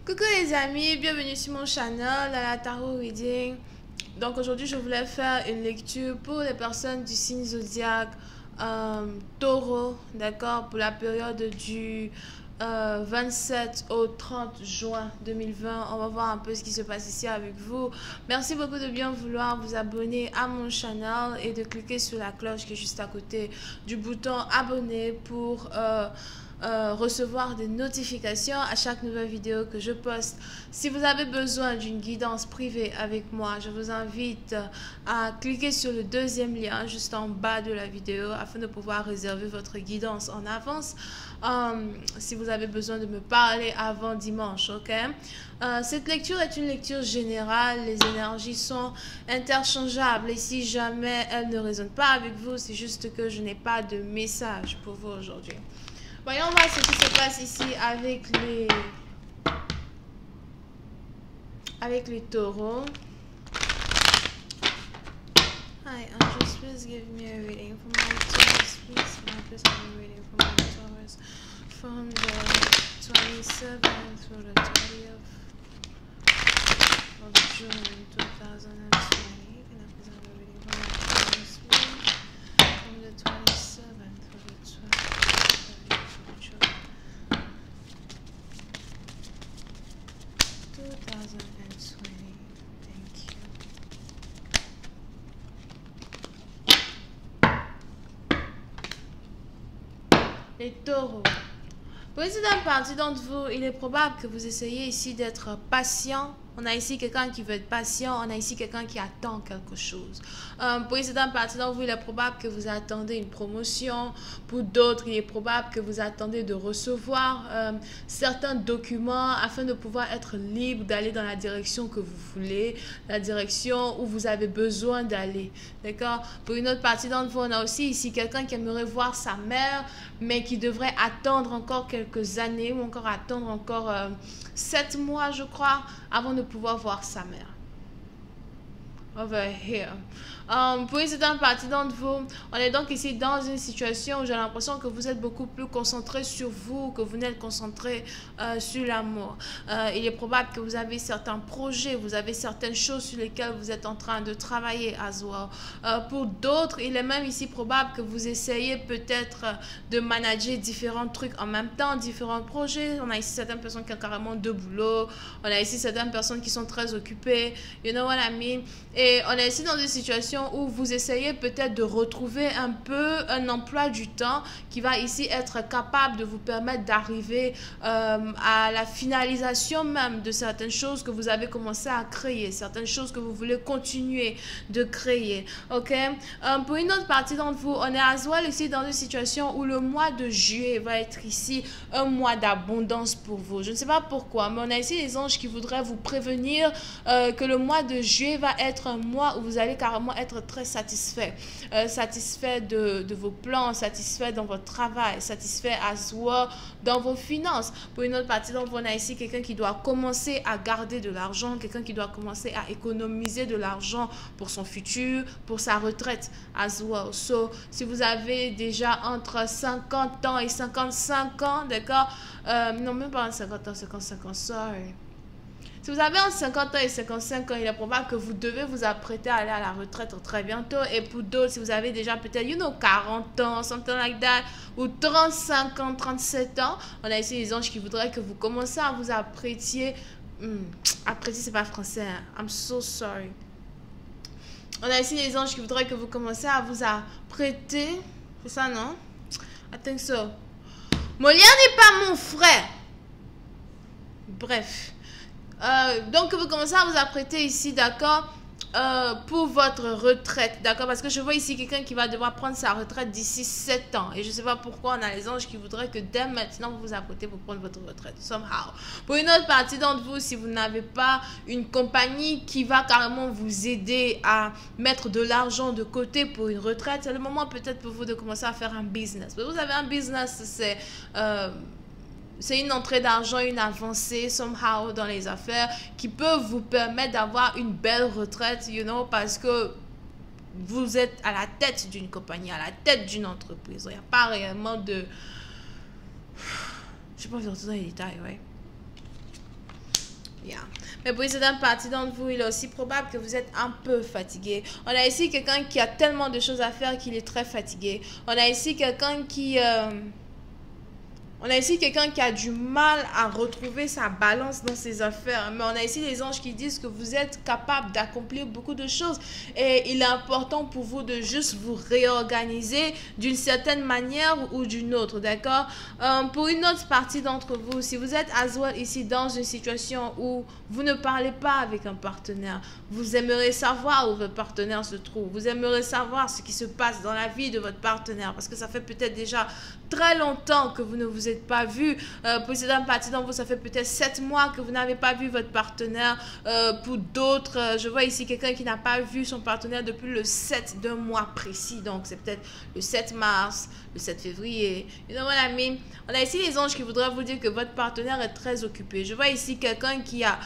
Coucou les amis, bienvenue sur mon channel à la Tarot Reading. Donc aujourd'hui je voulais faire une lecture pour les personnes du signe zodiaque Taureau, d'accord, pour la période du 27 au 30 juin 2020. On va voir un peu ce qui se passe ici avec vous. Merci beaucoup de bien vouloir vous abonner à mon channel et de cliquer sur la cloche qui est juste à côté du bouton abonner pour recevoir des notifications à chaque nouvelle vidéo que je poste. Si vous avez besoin d'une guidance privée avec moi, je vous invite à cliquer sur le deuxième lien juste en bas de la vidéo afin de pouvoir réserver votre guidance en avance. Si vous avez besoin de me parler avant dimanche, ok? Cette lecture est une lecture générale, les énergies sont interchangeables et si jamais elles ne résonnent pas avec vous, c'est juste que je n'ai pas de message pour vous aujourd'hui. Voyons voir ce qui se passe ici avec les taureaux. Hi, Andrews, please give me a reading for my Taurus. Please have a reading for my Taurus from the 27th to the 30th of June 2020. Can I please have a reading for my Taurus, please? From the 27th to the 30th of June 2020. Thank you. Les taureaux. Pour une certaine partie d'entre vous, il est probable que vous essayez ici d'être patient. On a ici quelqu'un qui veut être patient. On a ici quelqu'un qui attend quelque chose. Pour une certaine partie d'entre vous, il est probable que vous attendez une promotion. Pour d'autres, il est probable que vous attendez de recevoir certains documents afin de pouvoir être libre d'aller dans la direction que vous voulez, la direction où vous avez besoin d'aller. D'accord? Pour une autre partie d'entre vous, on a aussi ici quelqu'un qui aimerait voir sa mère, mais qui devrait attendre encore quelques années ou encore attendre encore 7 mois, je crois, avant de pouvoir voir sa mère. Over here. Pour une certaine partie d'entre vous, on est donc ici dans une situation où j'ai l'impression que vous êtes beaucoup plus concentré sur vous, que vous n'êtes concentré sur l'amour. Il est probable que vous avez certains projets, vous avez certaines choses sur lesquelles vous êtes en train de travailler as well. Pour d'autres, il est même ici probable que vous essayez peut-être de manager différents trucs en même temps, différents projets. On a ici certaines personnes qui ont carrément 2 boulots. On a ici certaines personnes qui sont très occupées. You know what I mean? Et on est ici dans une situation où vous essayez peut-être de retrouver un peu un emploi du temps qui va ici être capable de vous permettre d'arriver à la finalisation même de certaines choses que vous avez commencé à créer, certaines choses que vous voulez continuer de créer. Ok? Pour une autre partie d'entre vous, on est à well ici dans une situation où le mois de juillet va être ici un mois d'abondance pour vous. Je ne sais pas pourquoi, mais on a ici les anges qui voudraient vous prévenir que le mois de juillet va être un mois où vous allez carrément être très satisfait. Satisfait de vos plans, satisfait dans votre travail, satisfait à soi dans vos finances. Pour une autre partie d'entre vous, on a ici quelqu'un qui doit commencer à garder de l'argent, quelqu'un qui doit commencer à économiser de l'argent pour son futur, pour sa retraite as well. So, si vous avez déjà entre 50 ans et 55 ans, d'accord? Non, même pas 50 ans, 55 ans, sorry. Si vous avez entre 50 ans et 55 ans, il est probable que vous devez vous apprêter à aller à la retraite très bientôt. Et pour d'autres, si vous avez déjà peut-être, 40 ans, something like that, ou 35 ans, 37 ans, on a ici les anges qui voudraient que vous commencez à vous apprêter. Apprêter, c'est pas français. Hein? I'm so sorry. On a ici les anges qui voudraient que vous commencez à vous apprêter. C'est ça, non? I think so. Molière n'est pas mon frère. Bref. Donc, vous commencez à vous apprêter ici, d'accord, pour votre retraite, d'accord, parce que je vois ici quelqu'un qui va devoir prendre sa retraite d'ici 7 ans. Et je ne sais pas pourquoi on a les anges qui voudraient que dès maintenant, vous vous apprêtez pour prendre votre retraite, somehow. Pour une autre partie d'entre vous, si vous n'avez pas une compagnie qui va carrément vous aider à mettre de l'argent de côté pour une retraite, c'est le moment peut-être pour vous de commencer à faire un business. Vous avez un business, c'est une entrée d'argent, une avancée somehow dans les affaires qui peut vous permettre d'avoir une belle retraite, parce que vous êtes à la tête d'une compagnie, à la tête d'une entreprise. Il n'y a pas réellement de... Je n'ai pas envie de rentrer dans les détails, ouais. Yeah. Mais pour une certaine partie d'entre vous, il est aussi probable que vous êtes un peu fatigué. On a ici quelqu'un qui a tellement de choses à faire qu'il est très fatigué. On a ici quelqu'un qui... On a ici quelqu'un qui a du mal à retrouver sa balance dans ses affaires. Mais on a ici les anges qui disent que vous êtes capable d'accomplir beaucoup de choses. Et il est important pour vous de juste vous réorganiser d'une certaine manière ou d'une autre, d'accord? Pour une autre partie d'entre vous, si vous êtes as well ici dans une situation où vous ne parlez pas avec un partenaire, vous aimeriez savoir où votre partenaire se trouve. Vous aimeriez savoir ce qui se passe dans la vie de votre partenaire parce que ça fait peut-être déjà très longtemps que vous ne vous êtes pas vu. Pour certaines parties d'entre vous, ça fait peut-être 7 mois que vous n'avez pas vu votre partenaire. Pour d'autres, je vois ici quelqu'un qui n'a pas vu son partenaire depuis le 7 d'un mois précis. Donc, c'est peut-être le 7 mars, le 7 février. You know what I mean? On a ici les anges qui voudraient vous dire que votre partenaire est très occupé. Je vois ici quelqu'un qui a...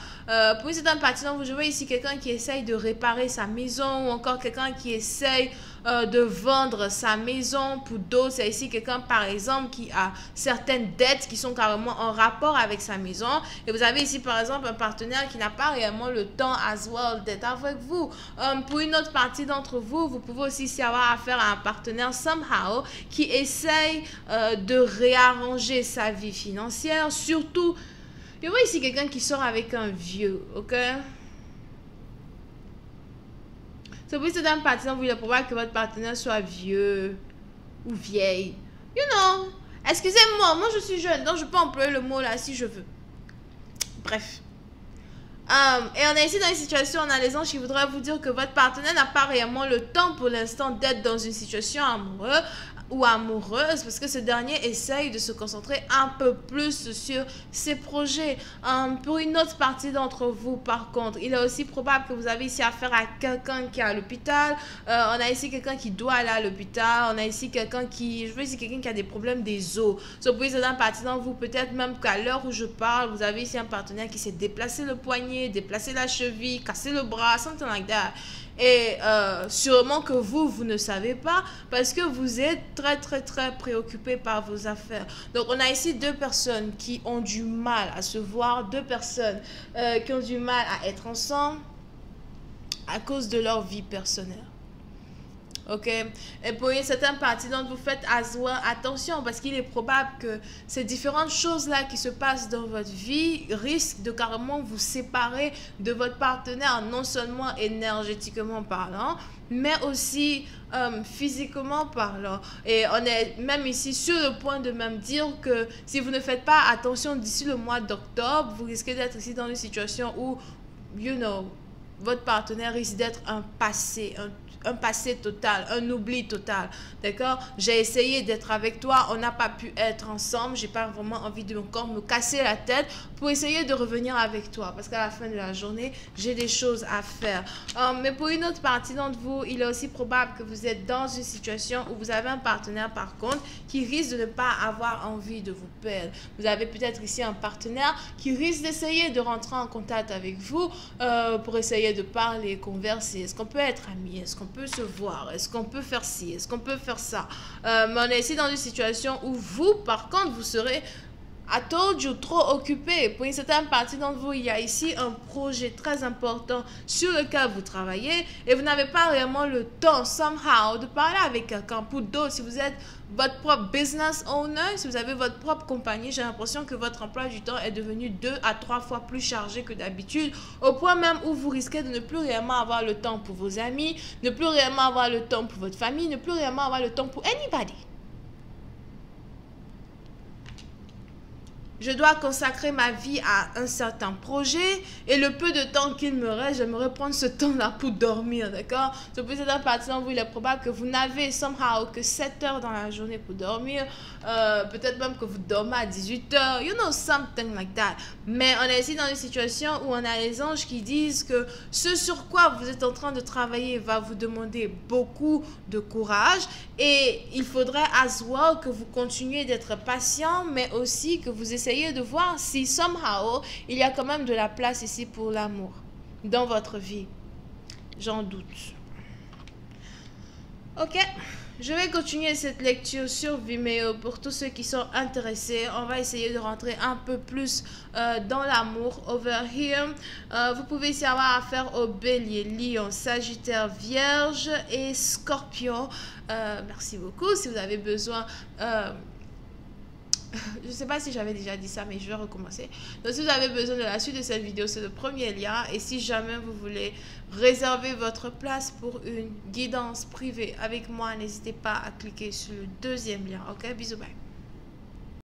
pour certaines parties d'entre vous, je vois ici quelqu'un qui essaye de réparer sa maison ou encore quelqu'un qui essaye de vendre sa maison. Pour d'autres, c'est ici quelqu'un, par exemple, qui a certaines dettes qui sont carrément en rapport avec sa maison. Et vous avez ici, par exemple, un partenaire qui n'a pas réellement le temps as well d'être avec vous. Pour une autre partie d'entre vous, vous pouvez aussi avoir affaire à un partenaire somehow qui essaye de réarranger sa vie financière. Surtout, je vois ici quelqu'un qui sort avec un vieux, ok? C'est pour cette partie, il est probable que votre partenaire soit vieux ou vieille. You know, excusez-moi, moi je suis jeune, donc je peux employer le mot là si je veux. Bref. Et on est ici dans une situation, on a les anges qui voudraient vous dire que votre partenaire n'a pas réellement le temps pour l'instant d'être dans une situation amoureuse ou amoureuse parce que ce dernier essaye de se concentrer un peu plus sur ses projets. Pour une autre partie d'entre vous, par contre, il est aussi probable que vous avez ici affaire à quelqu'un qui est à l'hôpital. On a ici quelqu'un qui doit aller à l'hôpital. On a ici quelqu'un qui... Je veux ici quelqu'un qui a des problèmes des os. So, pour une certaine partie d'entre vous, peut-être même qu'à l'heure où je parle, vous avez ici un partenaire qui s'est déplacé le poignet, déplacé la cheville, cassé le bras, something like that. Et sûrement que vous ne savez pas parce que vous êtes très préoccupé par vos affaires. Donc on a ici deux personnes qui ont du mal à se voir, deux personnes qui ont du mal à être ensemble à cause de leur vie personnelle. Ok, et pour une certaine partie d'entre vous, faites attention parce qu'il est probable que ces différentes choses-là qui se passent dans votre vie risquent de carrément vous séparer de votre partenaire, non seulement énergétiquement parlant, mais aussi physiquement parlant. Et on est même ici sur le point de même dire que si vous ne faites pas attention d'ici le mois d'octobre, vous risquez d'être ici dans une situation où, you know, votre partenaire risque d'être un passé total, un oubli total, d'accord? J'ai essayé d'être avec toi, on n'a pas pu être ensemble, j'ai pas vraiment envie de encore me casser la tête pour essayer de revenir avec toi, parce qu'à la fin de la journée, j'ai des choses à faire. Mais pour une autre partie d'entre vous, il est aussi probable que vous êtes dans une situation où vous avez un partenaire, par contre, qui risque de ne pas avoir envie de vous perdre. Vous avez peut-être ici un partenaire qui risque d'essayer de rentrer en contact avec vous pour essayer de parler, converser. Est-ce qu'on peut être amis? Est-ce qu'on peut se voir? Est-ce qu'on peut faire ci? Est-ce qu'on peut faire ça? Mais on est ici dans une situation où vous, par contre, vous serez I told you, trop occupé. Pour une certaine partie d'entre vous, il y a ici un projet très important sur lequel vous travaillez et vous n'avez pas réellement le temps, somehow, de parler avec quelqu'un. Pour d'autres, si vous êtes votre propre business owner, si vous avez votre propre compagnie, j'ai l'impression que votre emploi du temps est devenu 2 à 3 fois plus chargé que d'habitude, au point même où vous risquez de ne plus réellement avoir le temps pour vos amis, ne plus réellement avoir le temps pour votre famille, ne plus réellement avoir le temps pour anybody. Je dois consacrer ma vie à un certain projet et le peu de temps qu'il me reste, j'aimerais prendre ce temps-là pour dormir, d'accord? C'est pour cette partie d'entre vous, il est probable que vous n'avez somehow que 7 heures dans la journée pour dormir. Peut-être même que vous dormez à 18 heures, you know, something like that. Mais on est ici dans une situation où on a les anges qui disent que ce sur quoi vous êtes en train de travailler va vous demander beaucoup de courage et il faudrait as well que vous continuiez d'être patient, mais aussi que vous essayez de voir si somehow il y a quand même de la place ici pour l'amour dans votre vie. J'en doute. Ok, Je vais continuer cette lecture sur Vimeo pour tous ceux qui sont intéressés. On va essayer de rentrer un peu plus dans l'amour. Over here, vous pouvez ici avoir affaire au Bélier, Lion, Sagittaire, Vierge et Scorpion. Merci beaucoup. Si vous avez besoin... je ne sais pas si j'avais déjà dit ça, mais je vais recommencer. Donc, si vous avez besoin de la suite de cette vidéo, c'est le premier lien. Et si jamais vous voulez réserver votre place pour une guidance privée avec moi, n'hésitez pas à cliquer sur le deuxième lien. Ok, bisous, bye.